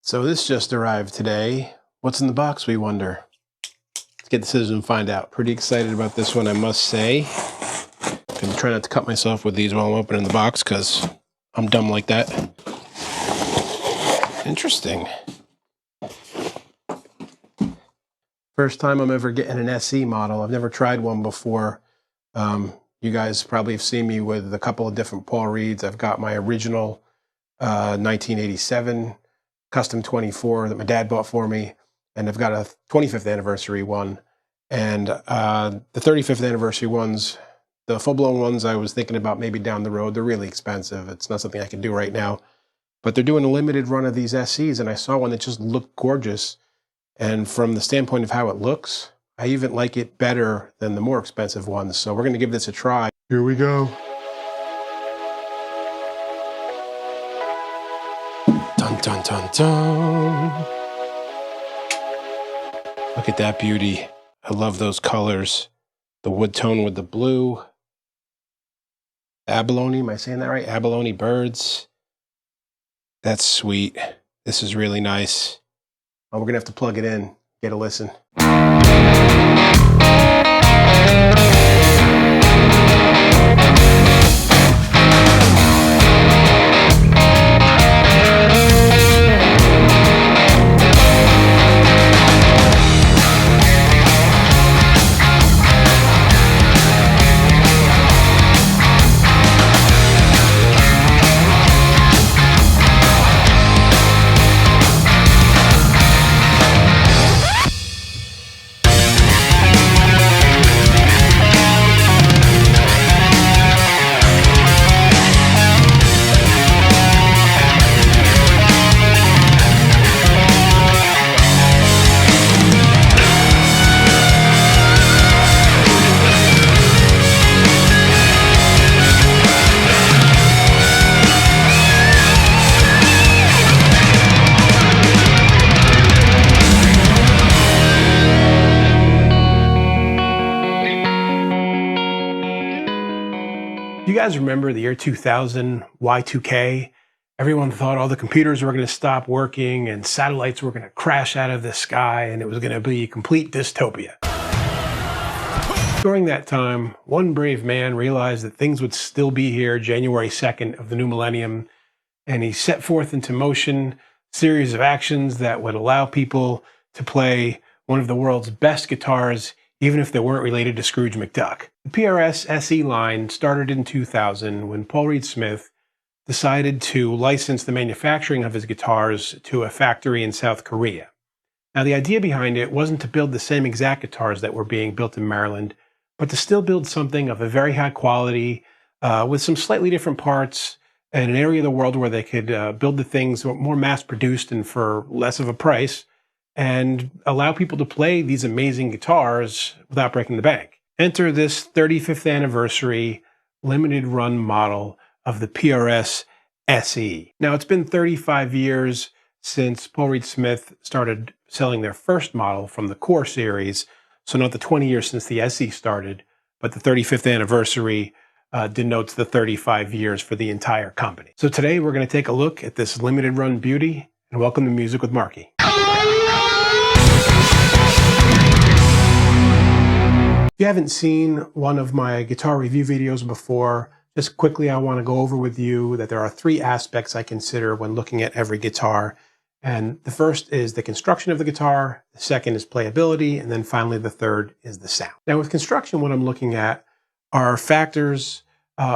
So this just arrived today. What's in the box, we wonder? Let's get the scissors and find out. Pretty excited about this one, I must say. Gonna try not to cut myself with these while I'm opening the box, because I'm dumb like that. Interesting. First time I'm ever getting an SE model. I've never tried one before. You guys probably have seen me with a couple of different Paul Reeds. I've got my original 1987 Custom 24 that my dad bought for me, and I've got a 25th anniversary one. And the 35th anniversary ones, the full-blown ones, I was thinking about maybe down the road. They're really expensive. It's not something I can do right now. But they're doing a limited run of these SEs, and I saw one that just looked gorgeous. And from the standpoint of how it looks, I even like it better than the more expensive ones. So we're going to give this a try. Here we go. Dun, dun, dun, dun. Look at that beauty. I love those colors. The wood tone with the blue. Abalone, am I saying that right? Abalone birds. That's sweet. This is really nice. Oh, we're going to have to plug it in, get a listen. You guys remember the year 2000, Y2K? Everyone thought all the computers were going to stop working and satellites were going to crash out of the sky and it was going to be complete dystopia. During that time, one brave man realized that things would still be here January 2nd of the new millennium, and he set forth into motion a series of actions that would allow people to play one of the world's best guitars, even if they weren't related to Scrooge McDuck. The PRS SE line started in 2000 when Paul Reed Smith decided to license the manufacturing of his guitars to a factory in South Korea. Now, the idea behind it wasn't to build the same exact guitars that were being built in Maryland, but to still build something of a very high quality with some slightly different parts in an area of the world where they could build the things more mass-produced and for less of a price, and allow people to play these amazing guitars without breaking the bank. Enter this 35th anniversary limited run model of the PRS SE. Now, it's been 35 years since Paul Reed Smith started selling their first model from the Core series. So not the 20 years since the SE started, but the 35th anniversary denotes the 35 years for the entire company. So today we're going to take a look at this limited run beauty, and welcome to Music with Marky. If you haven't seen one of my guitar review videos before, just quickly I want to go over with you that there are three aspects I consider when looking at every guitar. And the first is the construction of the guitar, the second is playability, and then finally the third is the sound. Now with construction, what I'm looking at are factors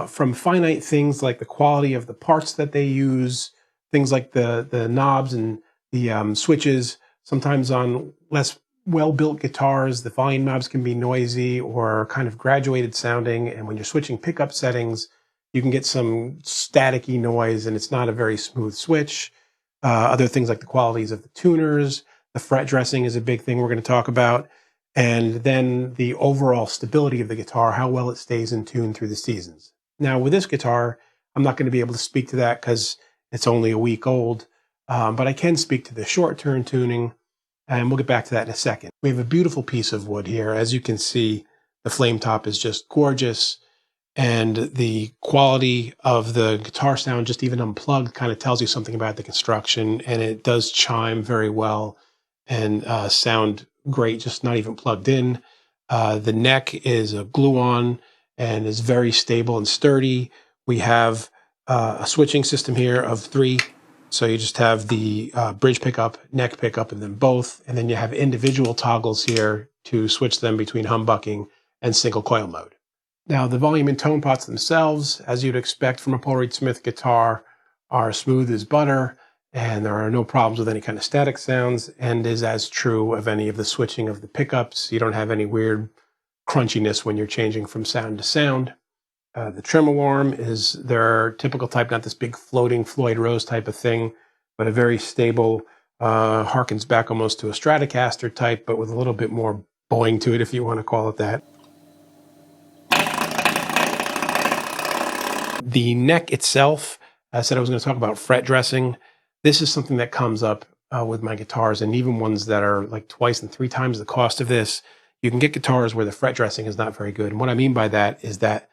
from finite things like the quality of the parts that they use, things like the knobs and the switches. Sometimes on less well-built guitars, the volume knobs can be noisy or kind of graduated sounding, and when you're switching pickup settings, you can get some staticky noise, and it's not a very smooth switch. Other things like the qualities of the tuners, the fret dressing is a big thing we're going to talk about, and then the overall stability of the guitar, how well it stays in tune through the seasons. Now, with this guitar, I'm not going to be able to speak to that because it's only a week old, but I can speak to the short-turn tuning, and we'll get back to that in a second. We have a beautiful piece of wood here. As you can see, the flame top is just gorgeous. And the quality of the guitar sound, just even unplugged, kind of tells you something about the construction. And it does chime very well and sound great, just not even plugged in. The neck is a glue-on and is very stable and sturdy. We have a switching system here of 3. So you just have the bridge pickup, neck pickup, and then both. And then you have individual toggles here to switch them between humbucking and single coil mode. Now, the volume and tone pots themselves, as you'd expect from a Paul Reed Smith guitar, are smooth as butter, and there are no problems with any kind of static sounds, and is as true of any of the switching of the pickups. You don't have any weird crunchiness when you're changing from sound to sound. The tremolo arm is their typical type, not this big floating Floyd Rose type of thing, but a very stable, harkens back almost to a Stratocaster type, but with a little bit more boing to it, if you want to call it that. The neck itself, I said I was going to talk about fret dressing. This is something that comes up with my guitars, and even ones that are like 2 and 3 times the cost of this. You can get guitars where the fret dressing is not very good. And what I mean by that is that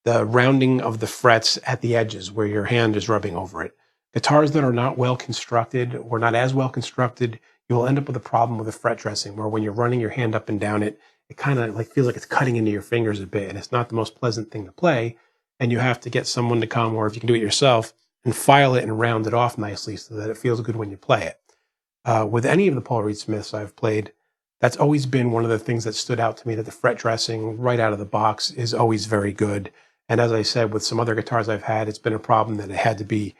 the rounding of the frets at the edges where your hand is rubbing over it. Guitars that are not well constructed or not as well constructed, you will end up with a problem with the fret dressing where when you're running your hand up and down it, it kind of like feels like it's cutting into your fingers a bit, and it's not the most pleasant thing to play. And you have to get someone to come, or if you can do it yourself, and file it and round it off nicely so that it feels good when you play it. With any of the Paul Reed Smiths I've played, that's always been one of the things that stood out to me, that the fret dressing right out of the box is always very good. And as I said, with some other guitars I've had, it's been a problem that it had to be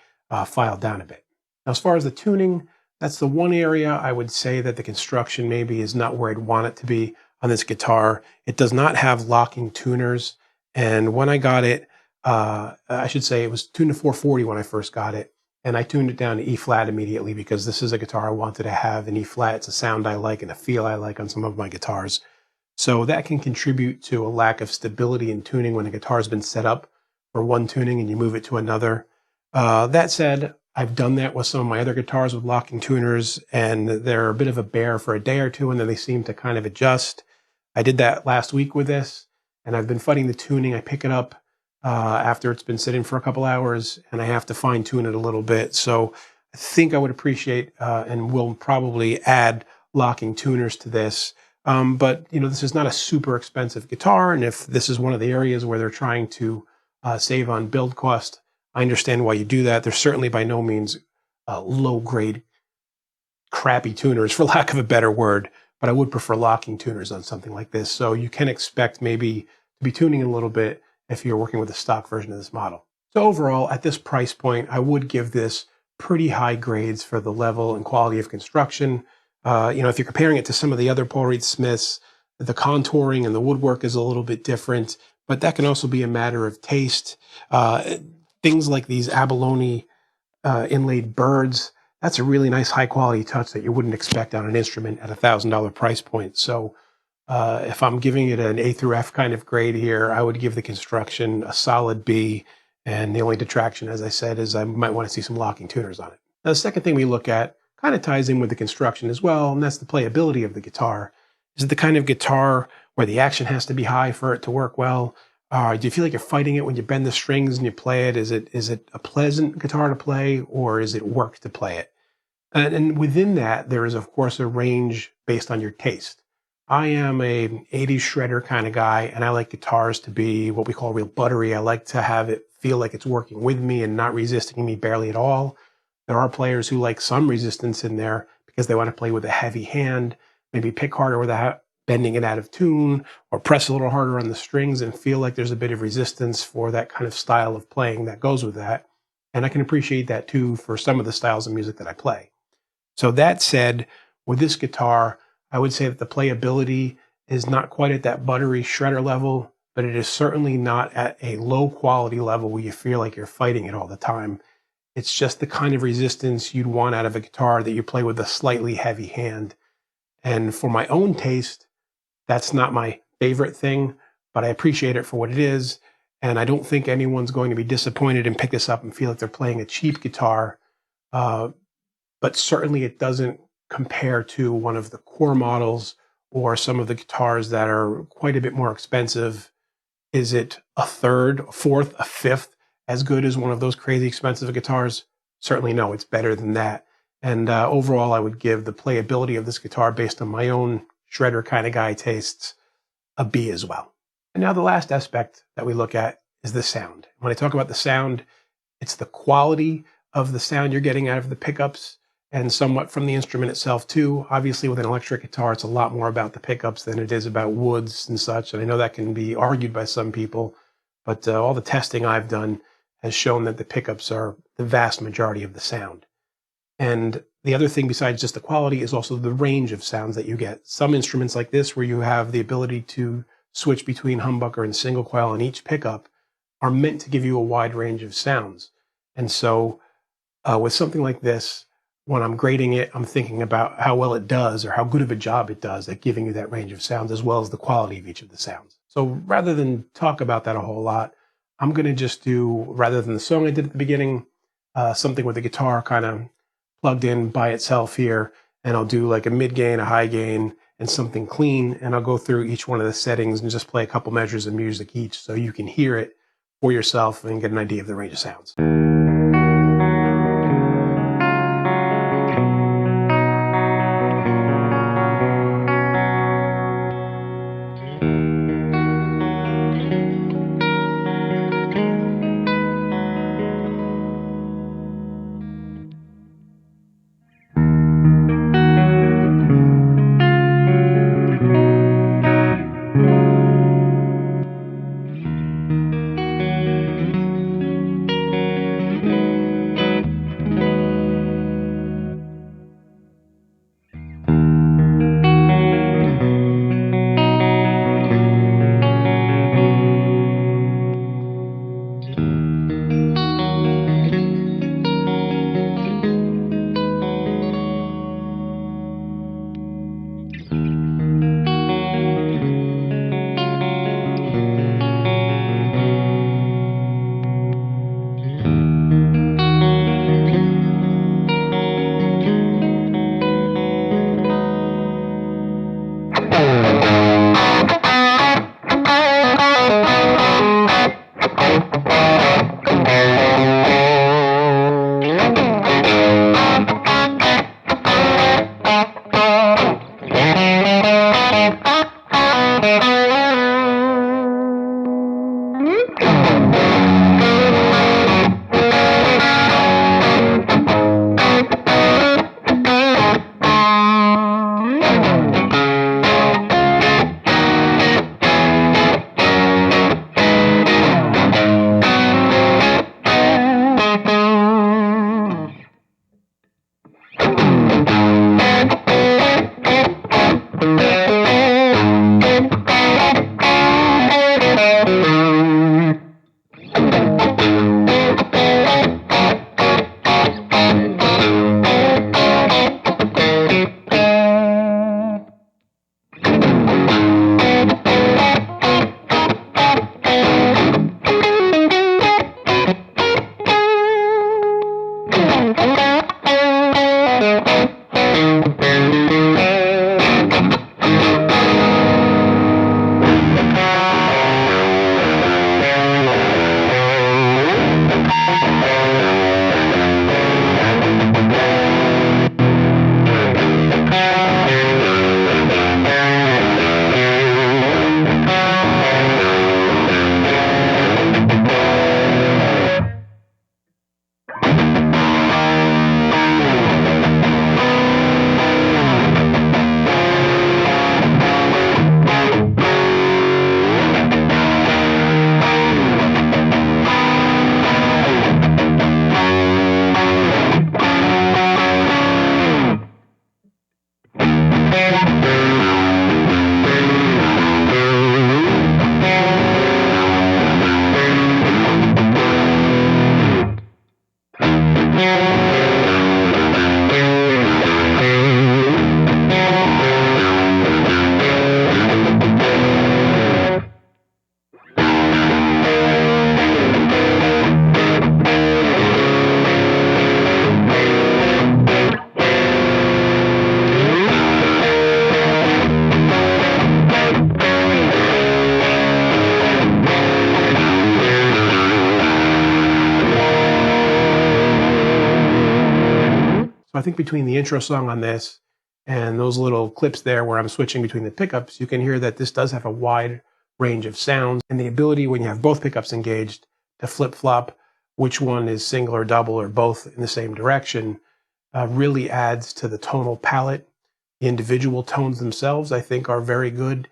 filed down a bit. Now, as far as the tuning, that's the one area I would say that the construction maybe is not where I'd want it to be on this guitar. It does not have locking tuners. And when I got it, I should say it was tuned to 440 when I first got it. And I tuned it down to E flat immediately because this is a guitar I wanted to have in E flat. It's a sound I like and a feel I like on some of my guitars. So that can contribute to a lack of stability in tuning when a guitar has been set up for one tuning and you move it to another. That said, I've done that with some of my other guitars with locking tuners, and they're a bit of a bear for a day or two, and then they seem to kind of adjust. I did that last week with this, and I've been fighting the tuning. I pick it up after it's been sitting for a couple hours, and I have to fine tune it a little bit. So I think I would appreciate and will probably add locking tuners to this. But this is not a super expensive guitar, and if this is one of the areas where they're trying to save on build cost, I understand why you do that. There's certainly by no means low-grade, crappy tuners, for lack of a better word, but I would prefer locking tuners on something like this. So you can expect maybe to be tuning a little bit if you're working with a stock version of this model. So overall, at this price point, I would give this pretty high grades for the level and quality of construction. If you're comparing it to some of the other Paul Reed Smiths, the contouring and the woodwork is a little bit different, but that can also be a matter of taste. Things like these abalone inlaid birds, that's a really nice high quality touch that you wouldn't expect on an instrument at $1,000 price point. So if I'm giving it an A through F kind of grade here, I would give the construction a solid B. And the only detraction, as I said, is I might want to see some locking tuners on it. Now, the second thing we look at kind of ties in with the construction as well, and that's the playability of the guitar. Is it the kind of guitar where the action has to be high for it to work well? Do you feel like you're fighting it when you bend the strings and you play it? Is it a pleasant guitar to play, or is it work to play it? And within that, there is, of course, a range based on your taste. I am a 80s shredder kind of guy, and I like guitars to be what we call real buttery. I like to have it feel like it's working with me and not resisting me barely at all. There are players who like some resistance in there because they want to play with a heavy hand, maybe pick harder without bending it out of tune, or press a little harder on the strings and feel like there's a bit of resistance for that kind of style of playing that goes with that. And I can appreciate that too for some of the styles of music that I play. So that said, with this guitar, I would say that the playability is not quite at that buttery shredder level, but it is certainly not at a low quality level where you feel like you're fighting it all the time. It's just the kind of resistance you'd want out of a guitar that you play with a slightly heavy hand. And for my own taste, that's not my favorite thing, but I appreciate it for what it is. And I don't think anyone's going to be disappointed and pick this up and feel like they're playing a cheap guitar. But certainly it doesn't compare to one of the core models or some of the guitars that are quite a bit more expensive. Is it a third, a fourth, a fifth as good as one of those crazy expensive guitars? Certainly no, it's better than that. And overall, I would give the playability of this guitar, based on my own shredder kind of guy tastes, a B as well. And now the last aspect that we look at is the sound. When I talk about the sound, it's the quality of the sound you're getting out of the pickups and somewhat from the instrument itself too. Obviously, with an electric guitar, it's a lot more about the pickups than it is about woods and such. And I know that can be argued by some people, but all the testing I've done has shown that the pickups are the vast majority of the sound. And the other thing besides just the quality is also the range of sounds that you get. Some instruments like this, where you have the ability to switch between humbucker and single coil on each pickup, are meant to give you a wide range of sounds. And so with something like this, when I'm grading it, I'm thinking about how well it does, or how good of a job it does at giving you that range of sounds, as well as the quality of each of the sounds. So rather than talk about that a whole lot, I'm going to just do, rather than the song I did at the beginning, something with the guitar kind of plugged in by itself here. And I'll do like a mid gain, a high gain, and something clean. And I'll go through each one of the settings and just play a couple measures of music each, so you can hear it for yourself and get an idea of the range of sounds. think between the intro song on this and those little clips there where I'm switching between the pickups, you can hear that this does have a wide range of sounds, and the ability when you have both pickups engaged to flip-flop which one is single or double or both in the same direction really adds to the tonal palette. The individual tones themselves, I think, are very good.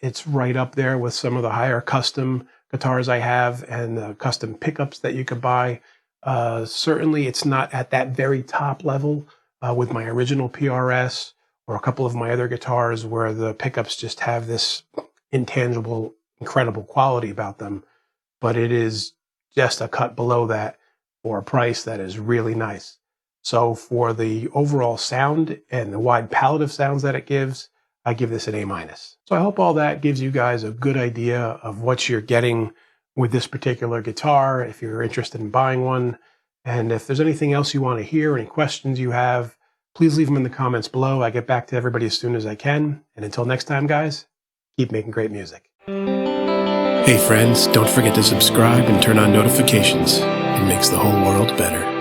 It's right up there with some of the higher custom guitars I have and custom pickups that you could buy. Certainly it's not at that very top level with my original PRS or a couple of my other guitars where the pickups just have this intangible, incredible quality about them. But it is just a cut below that for a price that is really nice. So for the overall sound and the wide palette of sounds that it gives, I give this an A-. So I hope all that gives you guys a good idea of what you're getting with this particular guitar, if you're interested in buying one. And if there's anything else you want to hear, any questions you have, please leave them in the comments below. I get back to everybody as soon as I can. And until next time, guys, keep making great music. Hey friends, don't forget to subscribe and turn on notifications. It makes the whole world better.